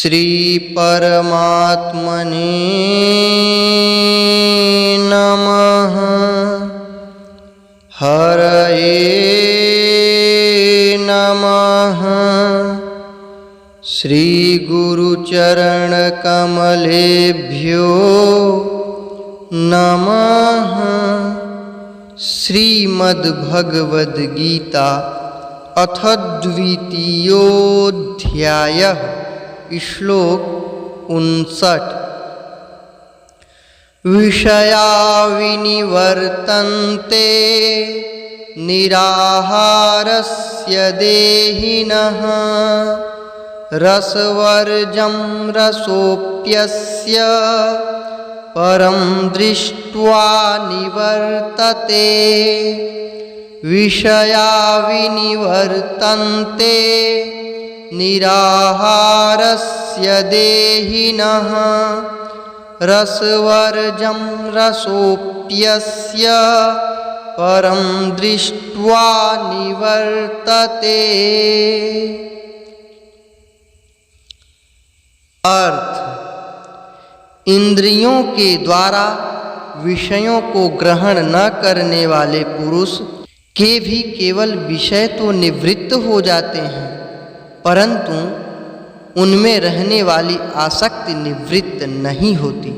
श्री परमात्मने नमः। हरये नमः। श्री गुरुचरण कमलेभ्यो नमः। श्रीमद्भगवद्गीता अथ द्वितीयोऽध्यायः। श्लोक 59। विषया विनिवर्तन्ते निराहारस्य देहिनः रसवर्जं रसोऽप्यस्य परं दृष्ट्वा निवर्तते। विषया विनिवर्तन्ते निराहारस्य देहिनः रसवर्जं रसोऽप्यस्य परं दृष्ट्वा निवर्तते। अर्थ: इंद्रियों के द्वारा विषयों को ग्रहण न करने वाले पुरुष के भी केवल विषय तो निवृत्त हो जाते हैं, परंतु उनमें रहने वाली आसक्ति निवृत्त नहीं होती।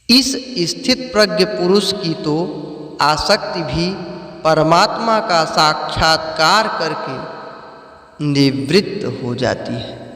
इस स्थित प्रज्ञ पुरुष की तो आसक्ति भी परमात्मा का साक्षात्कार करके निवृत्त हो जाती है।